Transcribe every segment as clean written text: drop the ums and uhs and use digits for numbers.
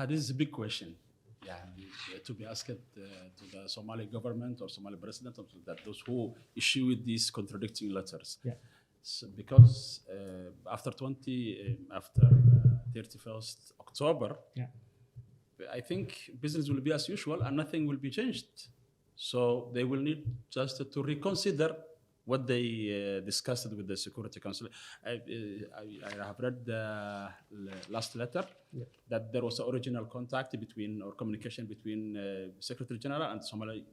This is a big question. Yeah, to be asked to the Somali government or Somali president, or that those who issue these contradicting letters. Yeah. So because after 31st October, Yeah. I think business will be as usual and nothing will be changed. So they will need just to reconsider what they discussed with the Security Council. I have read the last letter that there was an original contact between or communication between Secretary General and Somali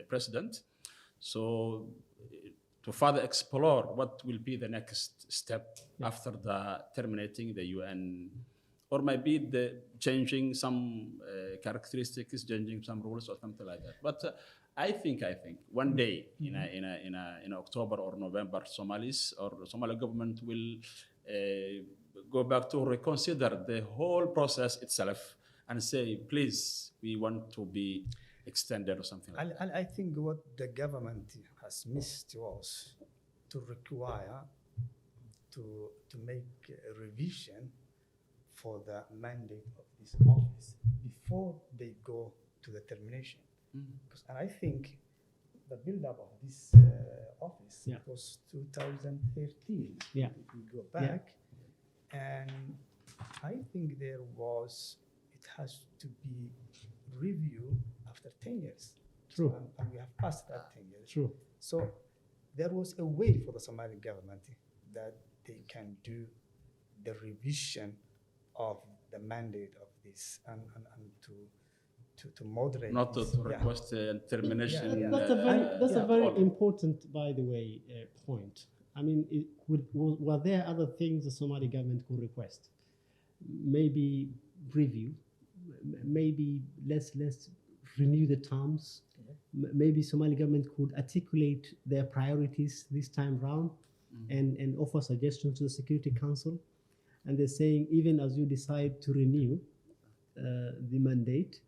President. So to further explore what will be the next step after the terminating the UN, or maybe the changing some characteristics, changing some rules or something like that. But I think one day in October or November, Somalis or Somali government will go back to reconsider the whole process itself and say, please, we want to be extended or something like that. I think what the government has missed was to require to make a revision for the mandate of this office before they go to the termination. And I think the build-up of this office was 2013. Yeah. If we go back, and I think it has to be reviewed after 10 years. True. And we have passed that 10 years. True. So there was a way for the Somali government that they can do the revision of the mandate of this and to moderate. Not to request termination. That's a very important, by the way, point. I mean, were there other things the Somali government could request? Maybe review, maybe let's renew the terms. Maybe Somali government could articulate their priorities this time round and offer suggestions to the Security Council. And they're saying, even as you decide to renew the mandate,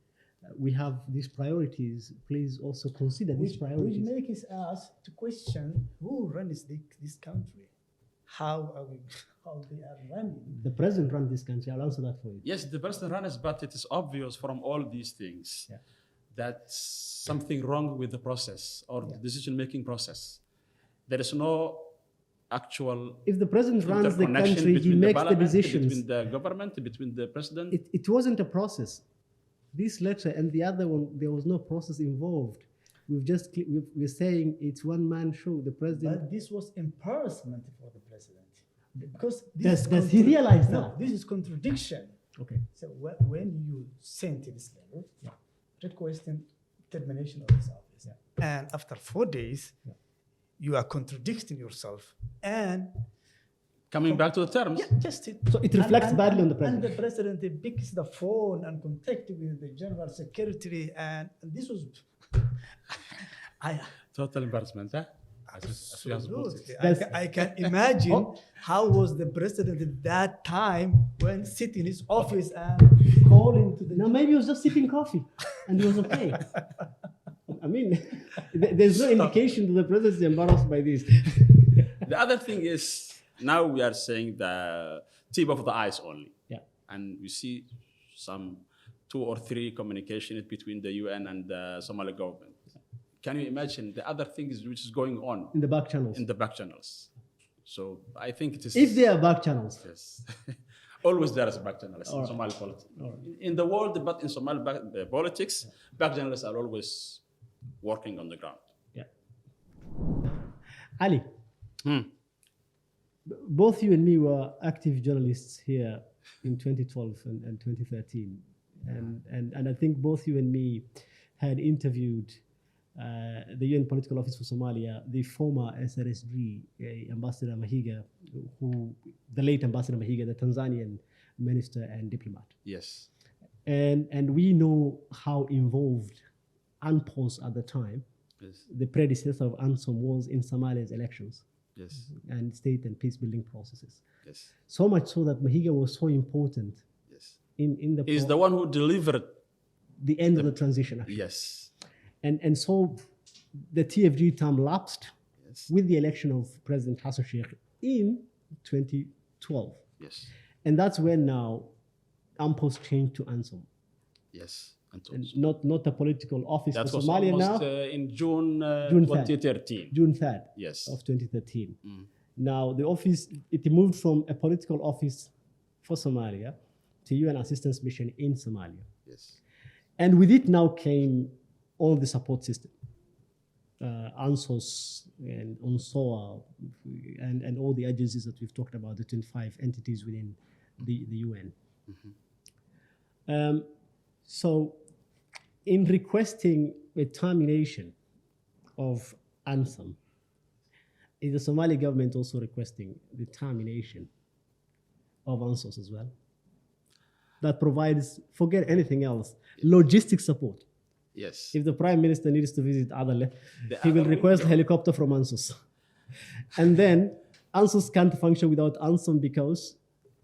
we have these priorities. Please also consider these priorities. Which makes us to question who runs this country. How they are running. The president runs this country. I'll answer that for you. Yes, the president runs, but it is obvious from all these things that something wrong with the process or the decision-making process. There is no actual. If the president runs the country, he makes the decisions. Between the government, between the president. It wasn't a process. This letter and the other one, there was no process involved. We're saying it's one-man show. The president. But this was embarrassment for the president. Because does he realize that? No, this is contradiction. Okay. So when you sent this letter requesting termination of this office, and after 4 days, you are contradicting yourself and coming back to the terms. So it reflects badly on the president. And the president picks the phone and contact with the general secretary, and this was total embarrassment, huh? Absolutely. I can imagine how was the president at that time when sitting in his office and calling to the. No, maybe he was just sipping coffee and he was okay. I mean, there's no indication that the president is embarrassed by this. The other thing is, now we are saying the tip of the ice only. Yeah. And we see some 2 or 3 communications between the UN and the Somali government. Can you imagine the other things which is going on? In the back channels. In the back channels. So I think it is. If there are back channels. Yes. Always there is back channels in right. Somali politics. Right. In the world, but in Somali politics, back channels are always working on the ground. Yeah. Ali, both you and me were active journalists here in 2012 and 2013. And I think both you and me had interviewed the UN Political Office for Somalia, the former SRSG Ambassador Mahiga, the late Ambassador Mahiga, the Tanzanian minister and diplomat. Yes. And we know how involved UNPOS at the time, the predecessor of ANSOM, was in Somalia's elections and state and peace building processes. Yes. So much so that Mahiga was so important in the. He's the one who delivered the end of the transition. Actually. Yes. And so the TFG term lapsed with the election of President Hassan Sheikh in 2012. Yes. And that's when now UNPOS changed to ANSOM. Yes. And and also, not a political office that for was Somalia almost now. in June, June 3rd. 2013. June 3rd Yes. of 2013. Mm. Now, the office, it moved from a political office for Somalia to UN assistance mission in Somalia. Yes. And with it now came all the support system, ANSOS and UNSOA, and all the agencies that we've talked about, the 25 entities within the UN. So in requesting a termination of Anthem, is the Somali government also requesting the termination of ANSOS as well? That provides, forget anything else, logistic support. Yes. If the Prime Minister needs to visit Adale, The he will other request a window. helicopter from ANSOS. And then ANSOS can't function without ANSOM because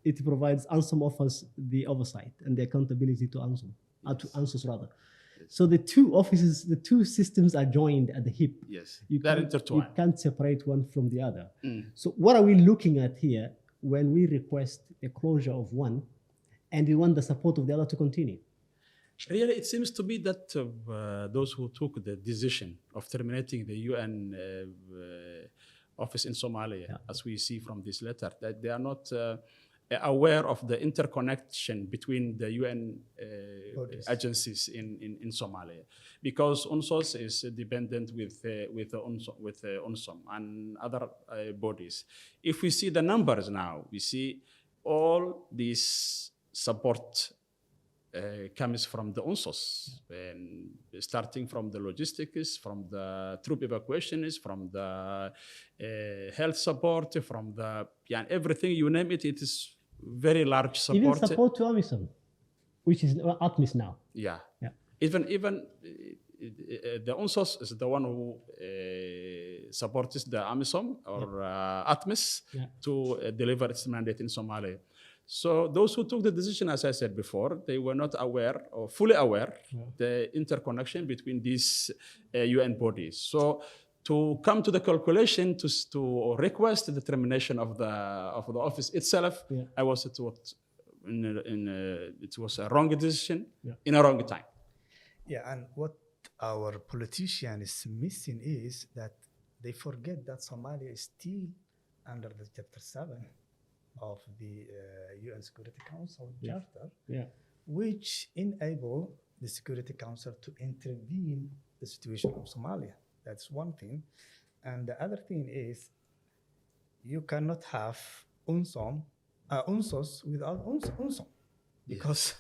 it provides, ANSOM offers the oversight and the accountability to ANSOM, to ANSOS rather. So the two offices, the two systems are joined at the hip. Yes. You They're can't, intertwined. you can't separate one from the other. Mm. So what are we looking at here when we request a closure of one and we want the support of the other to continue? Really, it seems to be that those who took the decision of terminating the UN office in Somalia, as we see from this letter, that they are not aware of the interconnection between the UN agencies in Somalia, because UNSOS is dependent with UNSOM and other bodies. If we see the numbers now, we see all these support comes from the UNSOS, and starting from the logistics, from the troop evacuations, from the health support, from the everything you name it. It is very large support. Even support to AMISOM, which is ATMIS now. Yeah. Yeah. Even the UNSOS is the one who supports the AMISOM or ATMIS to deliver its mandate in Somalia. So those who took the decision, as I said before, they were not aware or fully aware the interconnection between these UN bodies. So to come to the calculation to request the termination of the office itself, I was it was a wrong decision in a wrong time. Yeah, and what our politician is missing is that they forget that Somalia is still under the Chapter 7 of the UN Security Council Charter, which enable the Security Council to intervene the situation of Somalia. That's one thing. And the other thing is you cannot have UNSOS without UNSOM. Because,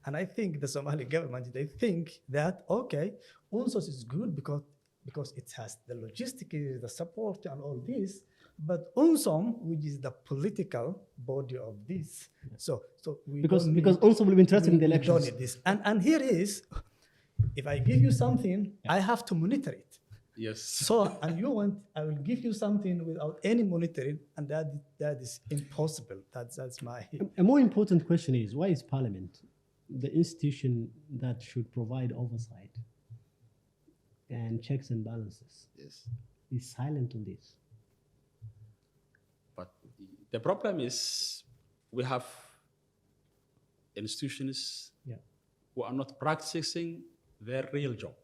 and I think the Somali government, they think that, okay, UNSOS is good because it has the logistics, the support and all this, but UNSOM, which is the political body of this, so we because UNSOM will be interested in the we elections. don't need this. And here is, if I give you something, I have to monitor it. Yes. So, and you want, I will give you something without any monitoring, and that is impossible. That's my. A more important question is, why is Parliament, the institution that should provide oversight and checks and balances, is silent on this? But the problem is we have institutions who are not practicing their real job.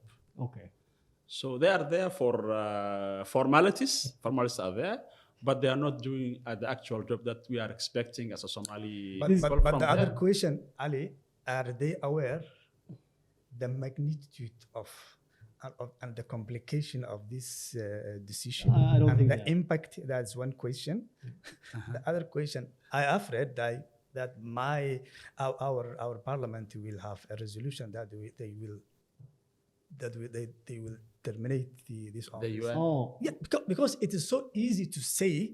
Okay. So they are there for formalities. Formalities are there, but they are not doing the actual job that we are expecting as a Somali. But the other question, Ali, are they aware the magnitude of and the complication of this decision? I don't think the impact, that's one question. The other question, I afraid that our parliament will have a resolution that they will terminate this office. The UN. Oh. Yeah, because it is so easy to say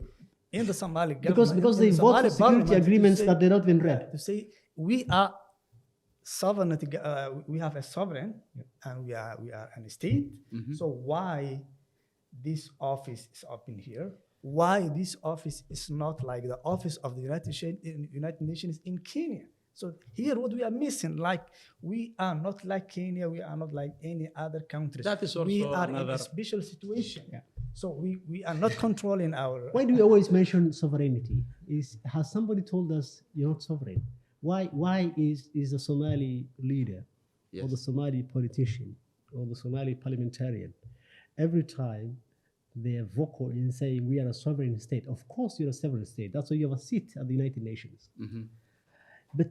in the Somali government. Because they vote for security agreements that they're not been read. To say we are sovereignty, we have a sovereign, and we are a state. So why this office is up in here? Why this office is not like the office of the United Nations in Kenya? So here what we are missing, like we are not like Kenya, we are not like any other countries. That is also we are in another a special situation. So we are not controlling our. Why do we always mention sovereignty? Has somebody told us you're not sovereign? Why is the Somali leader or the Somali politician or the Somali parliamentarian, every time they're vocal in saying we are a sovereign state. Of course, you're a sovereign state. That's why you have a seat at the United Nations. But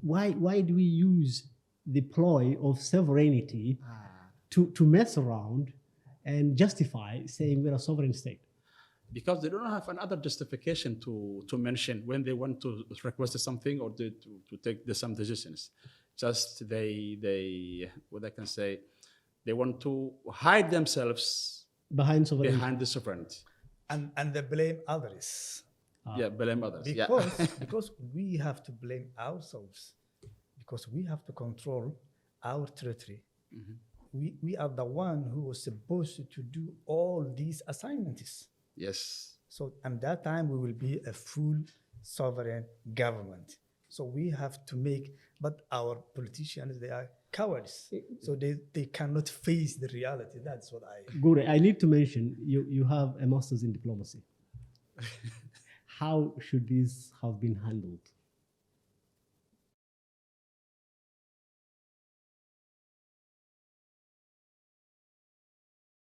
why do we use the ploy of sovereignty to mess around and justify saying we're a sovereign state? Because they don't have another justification to mention when they want to request something or to take some decisions. Just they what I can say, they want to hide themselves behind the sovereignty. And they blame others. Blame others. Because we have to blame ourselves, because we have to control our territory. We are the one who was supposed to do all these assignments. Yes. So at that time, we will be a full sovereign government. So we have to make, but our politicians, they are cowards. So they cannot face the reality. That's what I... Gure, I need to mention, you have a master's in diplomacy. How should this have been handled?